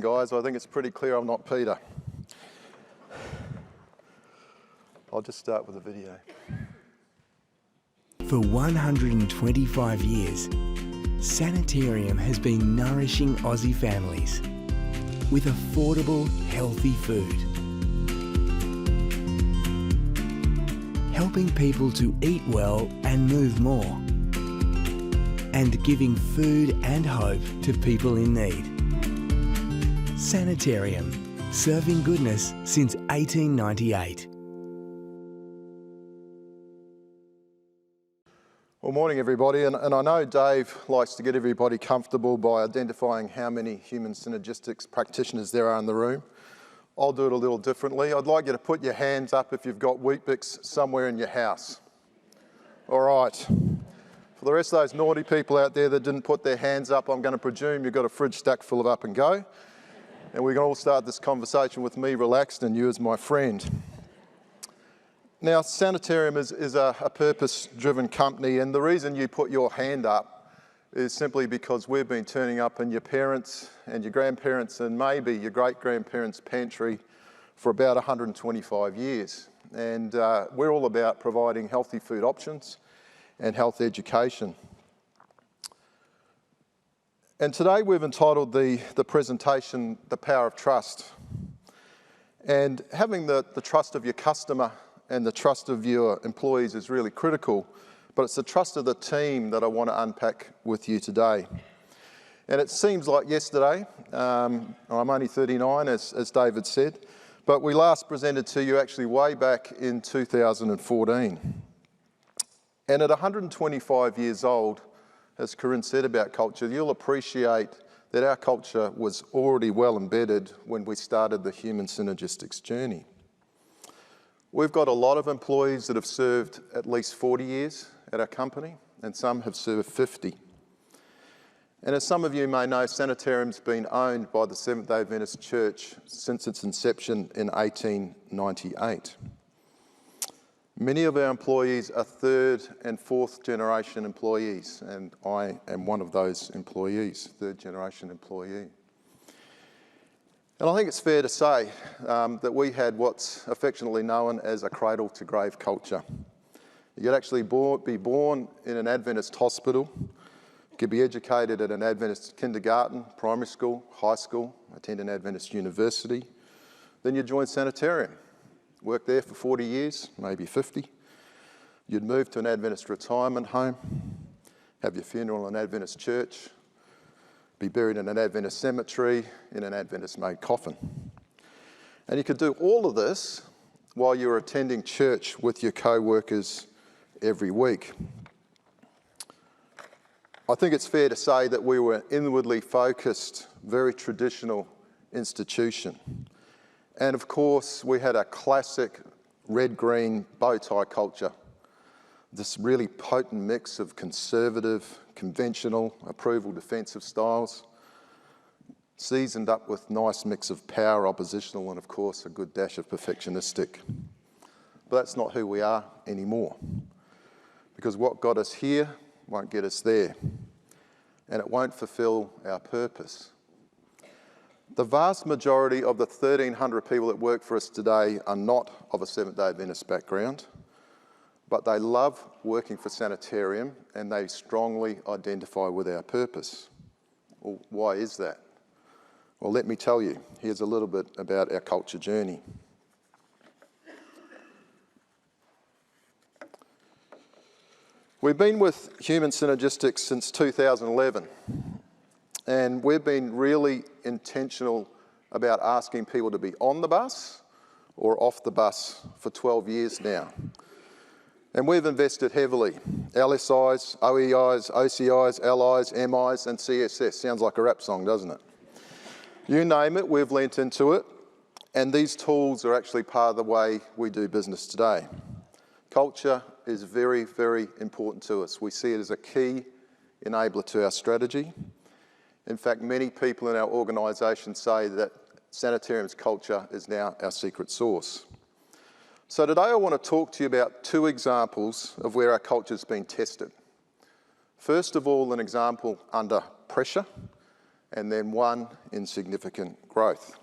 morning, guys. I think it's pretty clear I'm not Peter. I'll just start with a video. For 125 years, Sanitarium has been nourishing Aussie families with affordable, healthy food. Helping people to eat well and move more. And giving food and hope to people in need. Sanitarium, serving goodness since 1898. Well, morning everybody, and I know Dave likes to get everybody comfortable by identifying how many human synergistics practitioners there are in the room. I'll do it a little differently. I'd like you to put your hands up if you've got Weet-Bix somewhere in your house. All right. For the rest of those naughty people out there that didn't put their hands up, I'm going to presume you've got a fridge stack full of Up and Go. And we can all start this conversation with me relaxed and you as my friend. Now, Sanitarium is a purpose-driven company, and the reason you put your hand up is simply because we've been turning up in your parents' and your grandparents' and maybe your great-grandparents' pantry for about 125 years. And we're all about providing healthy food options and health education. And today we've entitled the presentation, The Power of Trust. And having the trust of your customer and the trust of your employees is really critical, but it's the trust of the team that I want to unpack with you today. And it seems like yesterday, I'm only 39 as David said, but we last presented to you actually way back in 2014. And at 125 years old, as Corinne said about culture, you'll appreciate that our culture was already well embedded when we started the human synergistics journey. We've got a lot of employees that have served at least 40 years at our company, and some have served 50. And as some of you may know, Sanitarium's been owned by the Seventh-day Adventist Church since its inception in 1898. Many of our employees are third and fourth generation employees, and I am one of those employees, third generation employee. And I think it's fair to say that we had what's affectionately known as a cradle-to-grave culture. You could actually be born in an Adventist hospital, you could be educated at an Adventist kindergarten, primary school, high school, attend an Adventist university, then you join Sanitarium, work there for 40 years, maybe 50. You'd move to an Adventist retirement home, have your funeral in an Adventist church, be buried in an Adventist cemetery, in an Adventist-made coffin. And you could do all of this while you were attending church with your co-workers every week. I think it's fair to say that we were an inwardly focused, very traditional institution. And of course, we had a classic red-green bow tie culture, this really potent mix of conservative, conventional, approval defensive styles, seasoned up with nice mix of power, oppositional, and of course a good dash of perfectionistic. But that's not who we are anymore, because what got us here won't get us there, and it won't fulfill our purpose. The vast majority of the 1,300 people that work for us today are not of a Seventh-day Adventist background, but they love working for Sanitarium and they strongly identify with our purpose. Well, why is that? Well, let me tell you. Here's a little bit about our culture journey. We've been with human synergistics since 2011, and we've been really intentional about asking people to be on the bus or off the bus for 12 years now. And we've invested heavily. LSIs, OEIs, OCIs, LIs, MIs, and CSS. Sounds like a rap song, doesn't it? You name it, we've lent into it. And these tools are actually part of the way we do business today. Culture is very, very important to us. We see it as a key enabler to our strategy. In fact, many people in our organisation say that Sanitarium's culture is now our secret sauce. So today I want to talk to you about two examples of where our culture's been tested. First of all, an example under pressure, and then one in significant growth.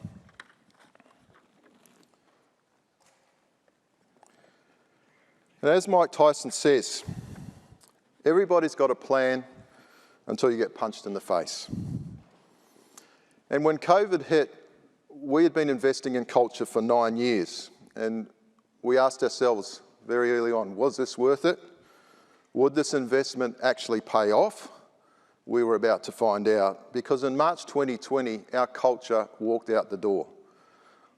And as Mike Tyson says, everybody's got a plan until you get punched in the face. And when COVID hit, we had been investing in culture for 9 years, and we asked ourselves very early on, was this worth it? Would this investment actually pay off? We were about to find out, because in March 2020, our culture walked out the door,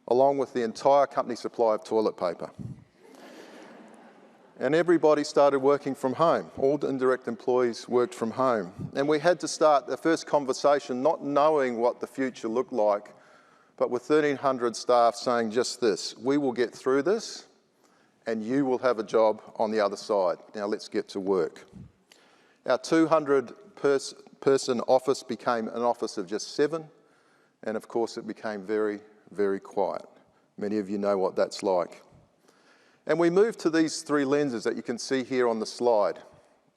along with the entire company supply of toilet paper. And everybody started working from home. All the indirect employees worked from home. And we had to start the first conversation not knowing what the future looked like, but with 1,300 staff saying just this: we will get through this and you will have a job on the other side. Now let's get to work. Our 200-person office became an office of just 7, and of course it became very, very quiet. Many of you know what that's like. And we moved to these 3 lenses that you can see here on the slide.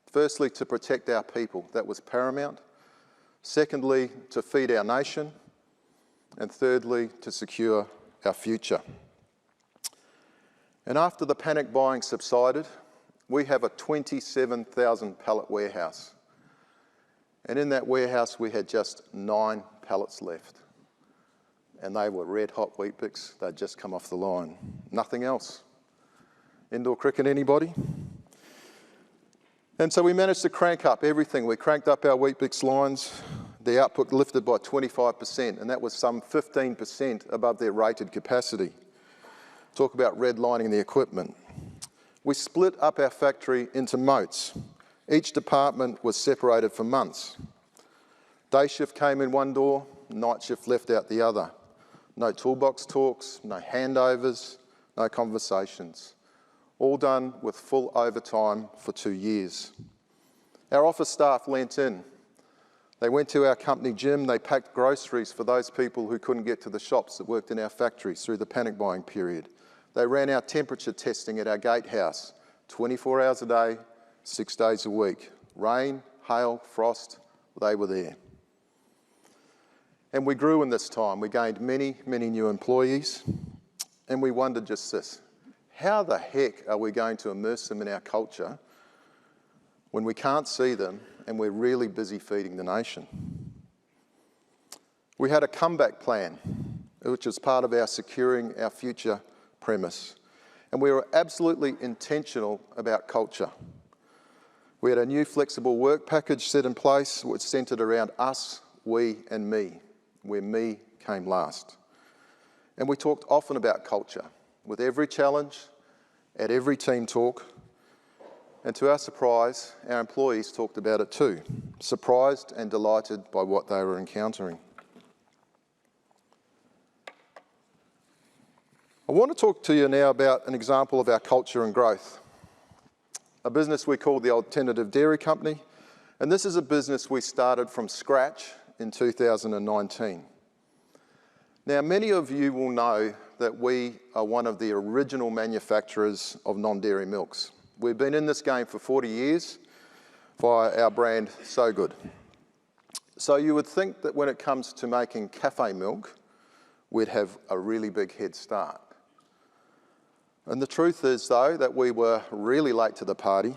Firstly, to protect our people. That was paramount. Secondly, to feed our nation. And thirdly, to secure our future. And after the panic buying subsided, we have a 27,000 pallet warehouse. And in that warehouse, we had just 9 pallets left. And they were red hot Weet-Bix. They'd just come off the line. Nothing else. Indoor cricket, anybody? And so we managed to crank up everything. We cranked up our Weet-Bix lines. The output lifted by 25%, and that was some 15% above their rated capacity. Talk about redlining the equipment. We split up our factory into moats. Each department was separated for months. Day shift came in one door, night shift left out the other. No toolbox talks, no handovers, no conversations. All done with full overtime for 2 years. Our office staff lent in. They went to our company gym, they packed groceries for those people who couldn't get to the shops that worked in our factories through the panic buying period. They ran our temperature testing at our gatehouse, 24 hours a day, 6 days a week. Rain, hail, frost, they were there. And we grew in this time. We gained many, many new employees, and we wondered just this: how the heck are we going to immerse them in our culture when we can't see them and we're really busy feeding the nation? We had a comeback plan, which was part of our securing our future premise. And we were absolutely intentional about culture. We had a new flexible work package set in place, which centred around us, we and me, where me came last. And we talked often about culture, with every challenge, at every team talk, and to our surprise, our employees talked about it too, surprised and delighted by what they were encountering. I want to talk to you now about an example of our culture and growth. A business we call the Alternative Dairy Company, and this is a business we started from scratch in 2019. Now, many of you will know that we are one of the original manufacturers of non-dairy milks. We've been in this game for 40 years via our brand So Good. So you would think that when it comes to making cafe milk, we'd have a really big head start. And the truth is, though, that we were really late to the party.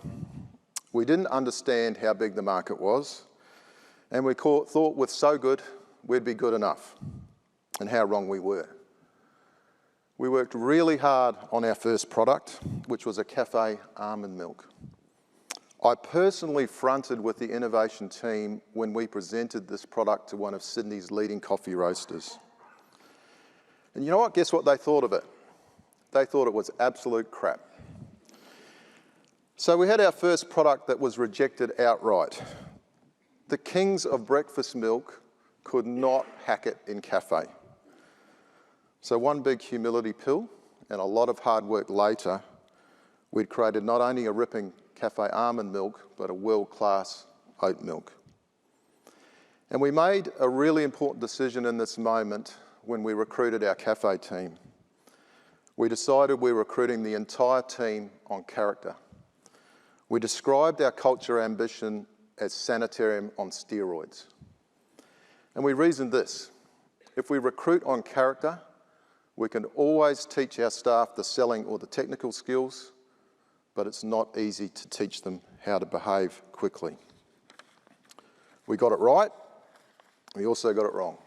We didn't understand how big the market was, and we thought with So Good, we'd be good enough, and how wrong we were. We worked really hard on our first product, which was a cafe almond milk. I personally fronted with the innovation team when we presented this product to one of Sydney's leading coffee roasters. And you know what? Guess what they thought of it? They thought it was absolute crap. So we had our first product that was rejected outright. The kings of breakfast milk could not hack it in cafe. So one big humility pill and a lot of hard work later, we'd created not only a ripping cafe almond milk, but a world-class oat milk. And we made a really important decision in this moment when we recruited our cafe team. We decided we were recruiting the entire team on character. We described our culture ambition as Sanitarium on steroids. And we reasoned this: if we recruit on character, we can always teach our staff the selling or the technical skills, but it's not easy to teach them how to behave quickly. We got it right, we also got it wrong.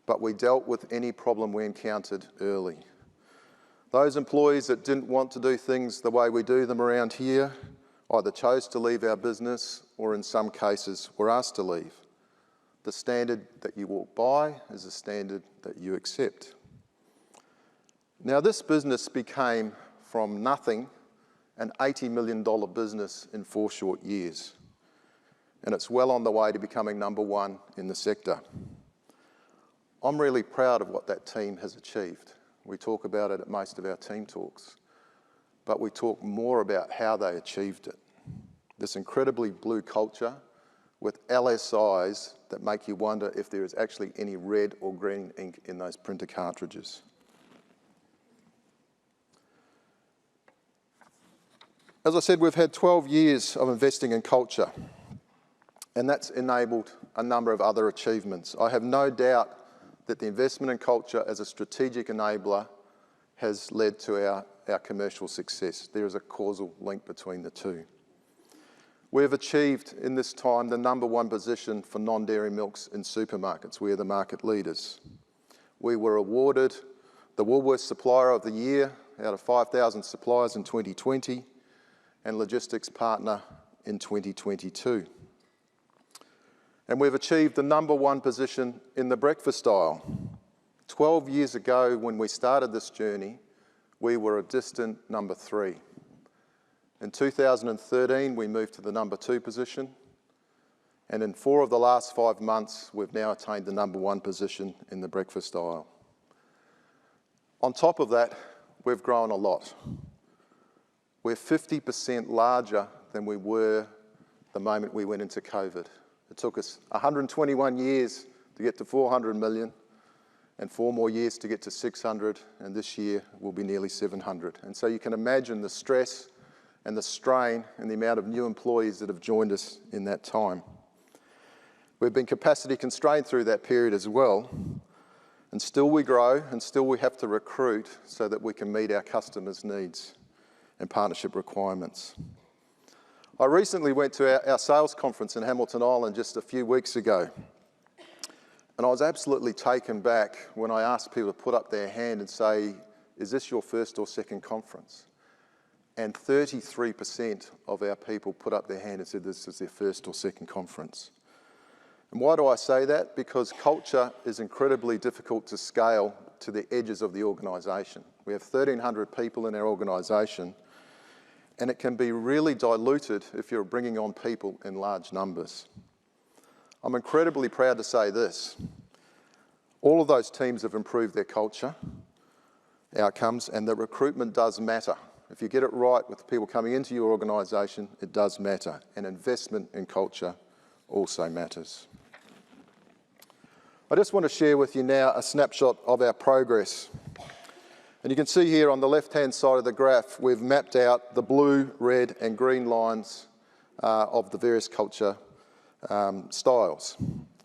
But we dealt with any problem we encountered early. Those employees that didn't want to do things the way we do them around here either chose to leave our business or in some cases were asked to leave. The standard that you walk by is the standard that you accept. Now, this business became from nothing an $80 million business in 4 short years, and it's well on the way to becoming number 1 in the sector. I'm really proud of what that team has achieved. We talk about it at most of our team talks, but we talk more about how they achieved it. This incredibly blue culture with LSIs that make you wonder if there is actually any red or green ink in those printer cartridges. As I said, we've had 12 years of investing in culture, and that's enabled a number of other achievements. I have no doubt that the investment in culture as a strategic enabler has led to our commercial success. There is a causal link between the two. We have achieved in this time the number 1 position for non-dairy milks in supermarkets. We are the market leaders. We were awarded the Woolworths Supplier of the Year out of 5,000 suppliers in 2020 and Logistics Partner in 2022. And we've achieved the number 1 position in the breakfast aisle. 12 years ago, when we started this journey, we were a distant number 3. In 2013, we moved to the number 2 position, and in 4 of the last 5 months, we've now attained the number 1 position in the breakfast aisle. On top of that, we've grown a lot. We're 50% larger than we were the moment we went into COVID. It took us 121 years to get to 400 million and 4 more years to get to 600, and this year will be nearly 700. And so you can imagine the stress and the strain and the amount of new employees that have joined us in that time. We've been capacity constrained through that period as well, and still we grow and still we have to recruit so that we can meet our customers' needs and partnership requirements. I recently went to our sales conference in Hamilton Island just a few weeks ago, and I was absolutely taken back when I asked people to put up their hand and say, is this your first or second conference? And 33% of our people put up their hand and said this is their first or second conference. And why do I say that? Because culture is incredibly difficult to scale to the edges of the organisation. We have 1,300 people in our organisation, and it can be really diluted if you're bringing on people in large numbers. I'm incredibly proud to say this. All of those teams have improved their culture outcomes, and the recruitment does matter. If you get it right with the people coming into your organisation, it does matter, and investment in culture also matters. I just want to share with you now a snapshot of our progress. And you can see here on the left-hand side of the graph, we've mapped out the blue, red and green lines of the various culture styles.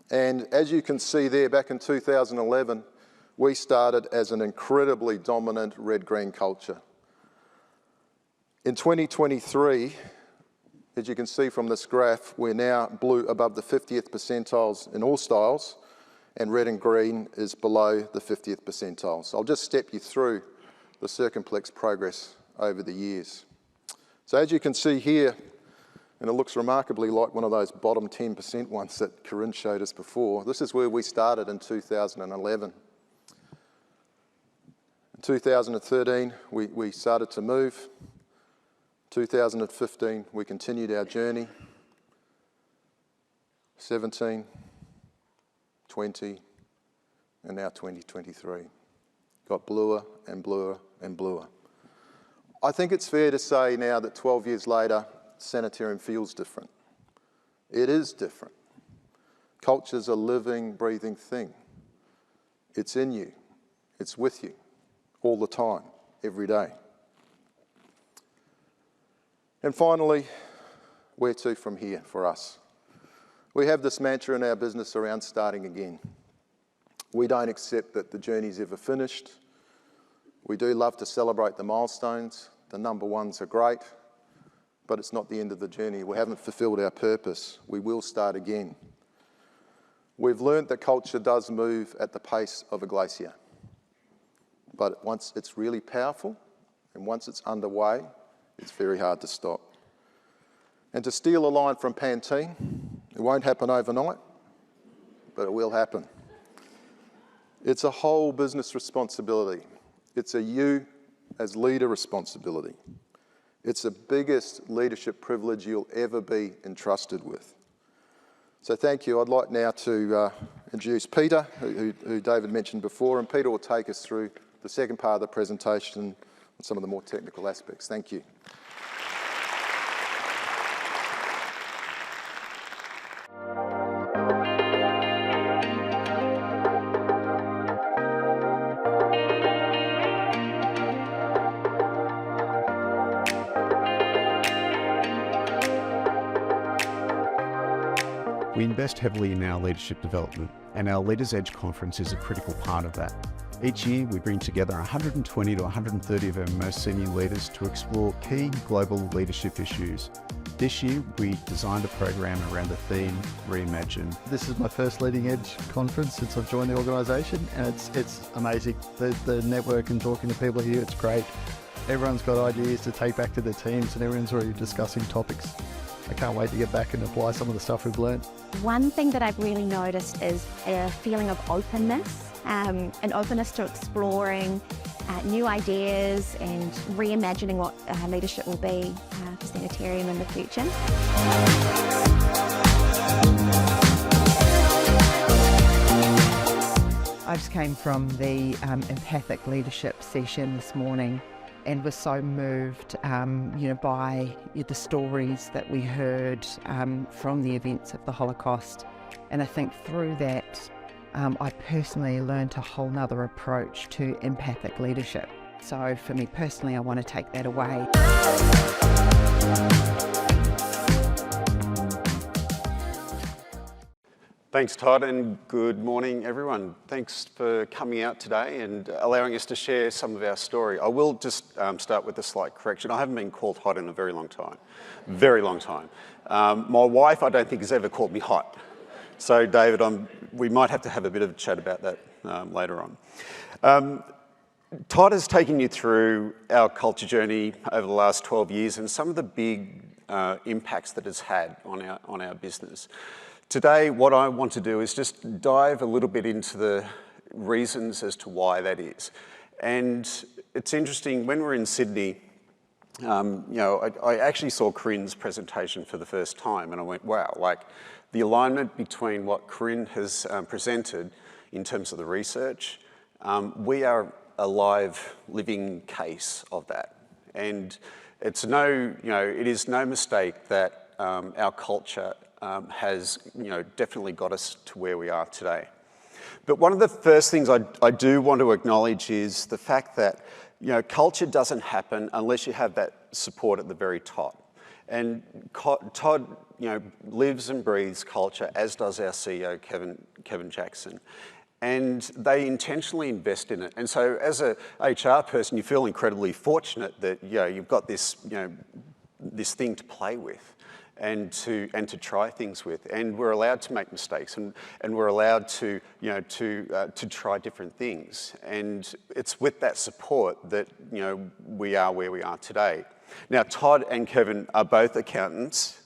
And as you can see there, back in 2011, we started as an incredibly dominant red-green culture. In 2023, as you can see from this graph, we're now blue above the 50th percentiles in all styles, and red and green is below the 50th percentile. So I'll just step you through the circumflex progress over the years. So as you can see here, and it looks remarkably like one of those bottom 10% ones that Corinne showed us before, this is where we started in 2011. In 2013, we started to move. 2015, we continued our journey. 17, 20, and now 2023. Got bluer and bluer and bluer. I think it's fair to say now that 12 years later, Sanitarium feels different. It is different. Culture's a living, breathing thing. It's in you. It's with you all the time, every day. And finally, where to from here for us? We have this mantra in our business around starting again. We don't accept that the journey's ever finished. We do love to celebrate the milestones. The number ones are great, but it's not the end of the journey. We haven't fulfilled our purpose. We will start again. We've learned that culture does move at the pace of a glacier, but once it's really powerful and once it's underway, it's very hard to stop. And to steal a line from Pantene, it won't happen overnight, but it will happen. It's a whole business responsibility. It's a you as leader responsibility. It's the biggest leadership privilege you'll ever be entrusted with. So thank you. I'd like now to introduce Peter, who David mentioned before, and Peter will take us through the second part of the presentation and some of the more technical aspects. Thank you. We invest heavily in our leadership development, and our Leaders Edge conference is a critical part of that. Each year, we bring together 120 to 130 of our most senior leaders to explore key global leadership issues. This year, we designed a program around the theme Reimagine. This is my first Leading Edge conference since I've joined the organisation, and it's amazing. The network and talking to people here, it's great. Everyone's got ideas to take back to their teams, and everyone's already discussing topics. I can't wait to get back and apply some of the stuff we've learned. One thing that I've really noticed is a feeling of openness, an openness to exploring new ideas and reimagining what leadership will be for Sanitarium in the future. I just came from the empathic leadership session this morning and was so moved by the stories that we heard from the events of the Holocaust. And I think through that, I personally learned a whole nother approach to empathic leadership. So for me personally, I want to take that away. Thanks, Todd, and good morning, everyone. Thanks for coming out today and allowing us to share some of our story. I will just start with a slight correction. I haven't been called hot in a very long time. Very long time. My wife, I don't think, has ever called me hot. So, David, we might have to have a bit of a chat about that later on. Todd has taken you through our culture journey over the last 12 years and some of the big impacts that it's had on our business. Today, what I want to do is just dive a little bit into the reasons as to why that is. And it's interesting, when we're in Sydney, I actually saw Corinne's presentation for the first time and I went, wow, like the alignment between what Corinne has presented in terms of the research, we are a live, living case of that. And it is no mistake that our culture has definitely got us to where we are today. But one of the first things I do want to acknowledge is the fact that culture doesn't happen unless you have that support at the very top. And Todd lives and breathes culture, as does our CEO, Kevin Jackson. And they intentionally invest in it. And so as a HR person, you feel incredibly fortunate that you've got this this thing to play with and to try things with. And we're allowed to make mistakes and we're allowed to try different things. And it's with that support that we are where we are today. Now, Todd and Kevin are both accountants,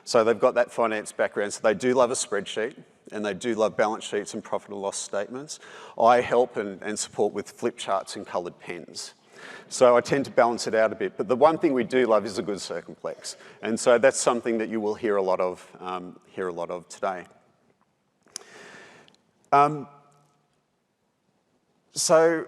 so they've got that finance background, so they do love a spreadsheet and they do love balance sheets and profit and loss statements. I help and support with flip charts and coloured pens. So I tend to balance it out a bit, but the one thing we do love is a good circumplex, and so that's something that you will hear a lot of today. So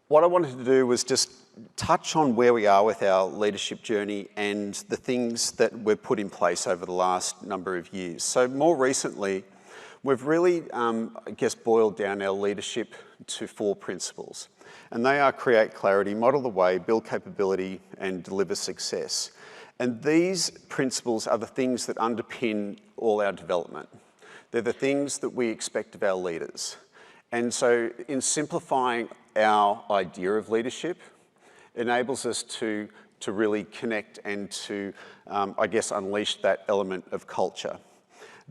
what I wanted to do was just touch on where we are with our leadership journey and the things that we've put in place over the last number of years. So more recently, we've really, boiled down our leadership to 4 principles. And they are create clarity, model the way, build capability, and deliver success. And these principles are the things that underpin all our development. They're the things that we expect of our leaders. And so in simplifying our idea of leadership, enables us to really connect and to, I guess, unleash that element of culture.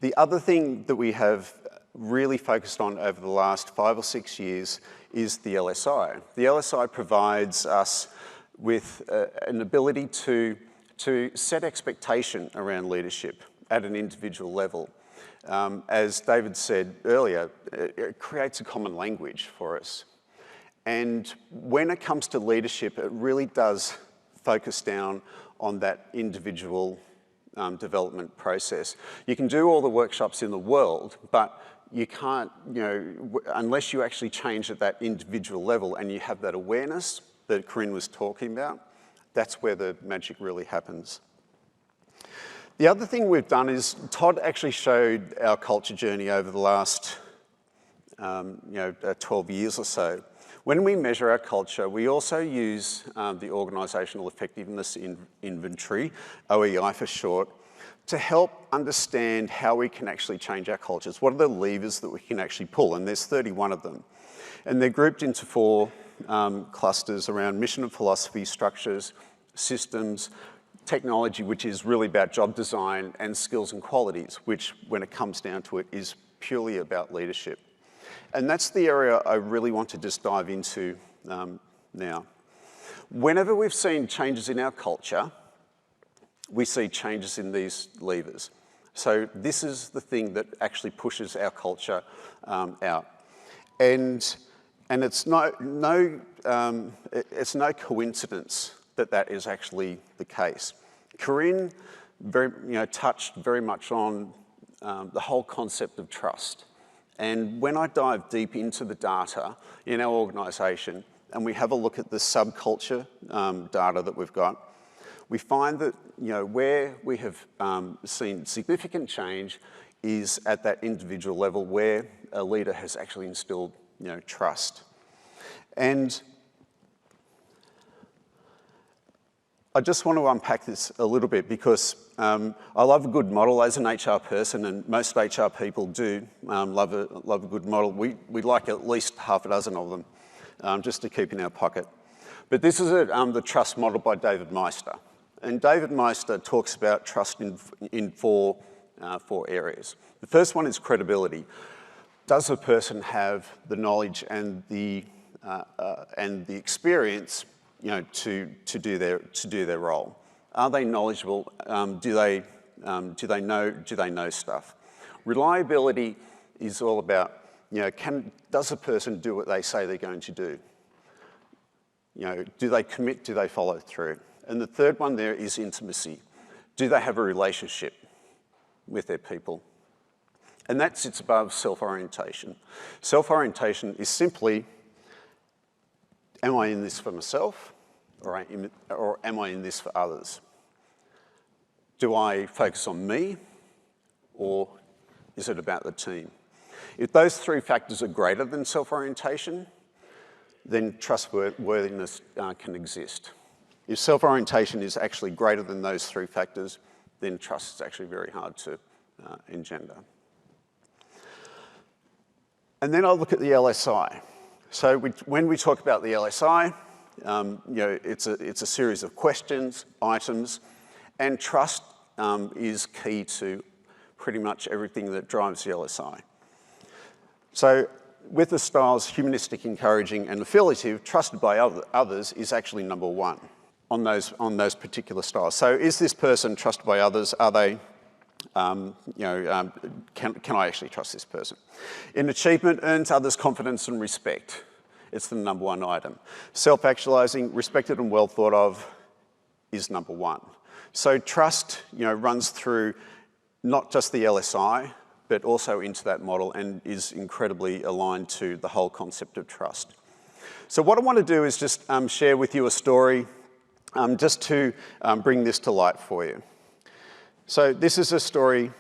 The other thing that we have really focused on over the last 5 or 6 years is the LSI. The LSI provides us with an ability to set expectation around leadership at an individual level. As David said earlier, it creates a common language for us. And when it comes to leadership, it really does focus down on that individual development process. You can do all the workshops in the world, but you can't, unless you actually change at that individual level and you have that awareness that Corinne was talking about, that's where the magic really happens. The other thing we've done is Todd actually showed our culture journey over the last 12 years or so. When we measure our culture, we also use the Organisational Effectiveness Inventory, OEI for short, to help understand how we can actually change our cultures. What are the levers that we can actually pull? And there's 31 of them. And they're grouped into 4 clusters around mission and philosophy, structures, systems, technology, which is really about job design, and skills and qualities, which, when it comes down to it, is purely about leadership. And that's the area I really want to just dive into now. Whenever we've seen changes in our culture, we see changes in these levers. So this is the thing that actually pushes our culture out. And it's no coincidence that that is actually the case. Corinne touched very much on the whole concept of trust. And when I dive deep into the data in our organisation and we have a look at the subculture data that we've got, we find that where we have seen significant change is at that individual level where a leader has actually instilled trust. And I just want to unpack this a little bit because I love a good model as an HR person, and most HR people do love a good model. We like at least half a dozen of them just to keep in our pocket. But this is the trust model by David Meister. And David Meister talks about trust in four areas. The first one is credibility. Does a person have the knowledge and the experience to do their role? Are they knowledgeable? Do they know stuff? Reliability is all about does a person do what they say they're going to do? Do they commit? Do they follow through? And the third one there is intimacy. Do they have a relationship with their people? And that sits above self-orientation. Self-orientation is simply, am I in this for myself, or am I in this for others? Do I focus on me, or is it about the team? If those 3 factors are greater than self-orientation, then trustworthiness can exist. If self-orientation is actually greater than those 3 factors, then trust is actually very hard to engender. And then I'll look at the LSI. So when we talk about the LSI, it's a series of questions, items, and trust is key to pretty much everything that drives the LSI. So with the styles humanistic, encouraging, and affiliative, trusted by others is actually number 1 on those particular styles. So is this person trusted by others? Are they, can I actually trust this person? In achievement, earns others' confidence and respect. It's the number 1 item. Self-actualizing, respected and well thought of is number 1. So trust, runs through not just the LSI, but also into that model and is incredibly aligned to the whole concept of trust. So what I want to do is just share with you a story just to bring this to light for you. So this is a story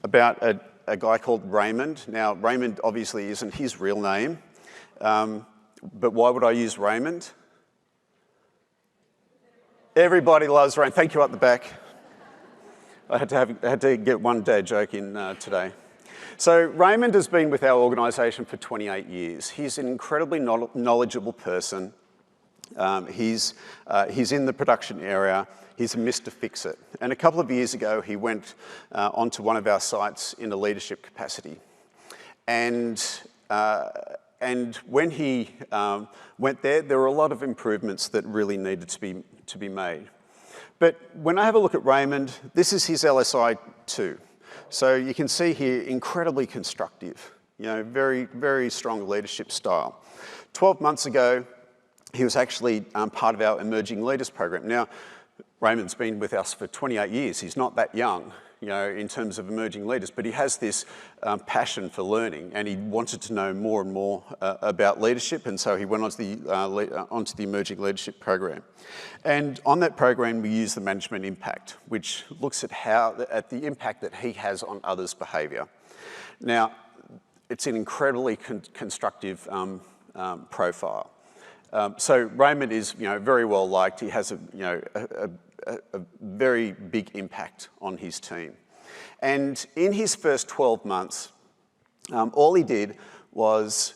about a guy called Raymond. Now, Raymond obviously isn't his real name, but why would I use Raymond? Everybody loves Raymond. Thank you up the back. I had to get one dad joke in today. So Raymond has been with our organisation for 28 years. He's an incredibly knowledgeable person. He's in the production area. He's a Mr. Fix-It. And a couple of years ago, he went onto one of our sites in a leadership capacity. And when he went there were a lot of improvements that really needed to be made. But when I have a look at Raymond, this is his LSI 2. So you can see here, incredibly constructive, very, very strong leadership style. 12 months ago, he was actually part of our Emerging Leaders program. Now, Raymond's been with us for 28 years. He's not that young, in terms of emerging leaders, but he has this passion for learning, and he wanted to know more and more about leadership, and so he went onto the Emerging Leadership program. And on that program, we use the management impact, which looks at the impact that he has on others' behaviour. Now, it's an incredibly constructive profile. So Raymond is, very well liked. He has a very big impact on his team. And in his first 12 months, all he did was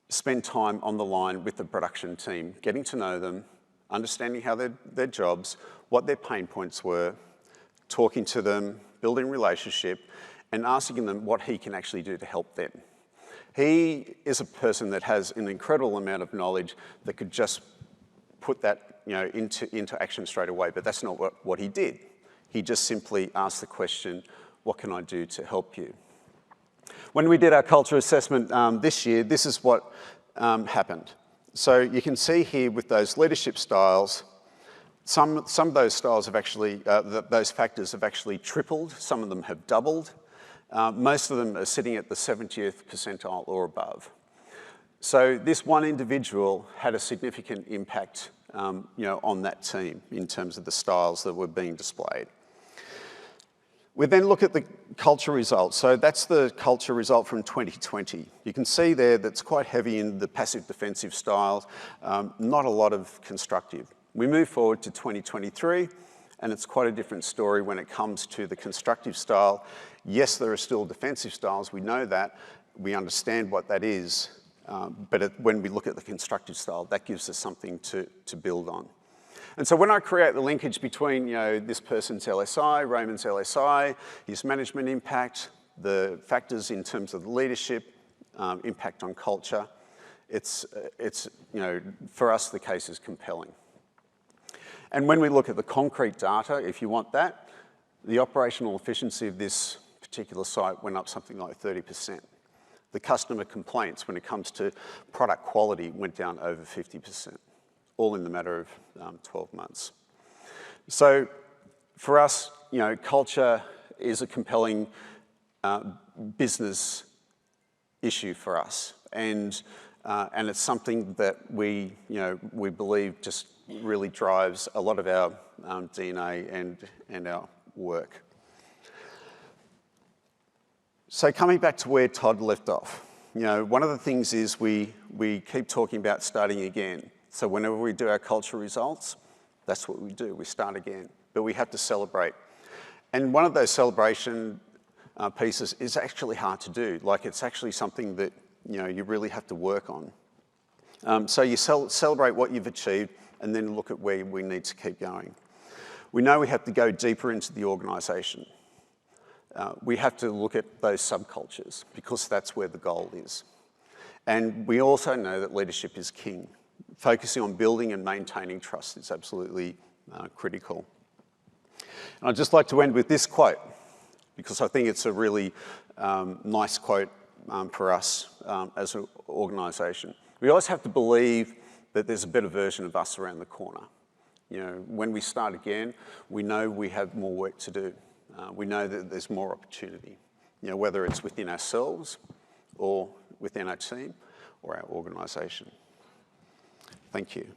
spend time on the line with the production team, getting to know them, understanding how their jobs, what their pain points were, talking to them, building relationship, and asking them what he can actually do to help them. He is a person that has an incredible amount of knowledge that could just put that into action straight away, but that's not what he did. He just simply asked the question, what can I do to help you? When we did our culture assessment this year, this is what happened. So you can see here with those leadership styles, some of those styles have actually, those factors have actually tripled, some of them have doubled. Most of them are sitting at the 70th percentile or above. So this one individual had a significant impact on that team in terms of the styles that were being displayed. We then look at the culture results. So that's the culture result from 2020. You can see there that's quite heavy in the passive defensive styles, not a lot of constructive. We move forward to 2023, and it's quite a different story when it comes to the constructive style. Yes, there are still defensive styles, we know that, we understand what that is, but when we look at the constructive style, that gives us something to build on. And so when I create the linkage between this person's LSI, Raymond's LSI, his management impact, the factors in terms of the leadership, impact on culture, it's for us the case is compelling. And when we look at the concrete data, if you want that, the operational efficiency of this particular site went up something like 30%. The customer complaints when it comes to product quality went down over 50%, all in the matter of 12 months. So for us, culture is a compelling business issue for us. And it's something that we believe just really drives a lot of our DNA and our work. So coming back to where Todd left off, one of the things is we keep talking about starting again. So whenever we do our culture results, that's what we do, we start again. But we have to celebrate. And one of those celebration pieces is actually hard to do. Like it's actually something that you really have to work on. So you celebrate what you've achieved and then look at where we need to keep going. We know we have to go deeper into the organisation. We have to look at those subcultures because that's where the goal is. And we also know that leadership is king. Focusing on building and maintaining trust is absolutely critical. And I'd just like to end with this quote because I think it's a really nice quote for us as an organisation. We always have to believe that there's a better version of us around the corner. When we start again, we know we have more work to do. We know that there's more opportunity, whether it's within ourselves or within our team or our organisation. Thank you.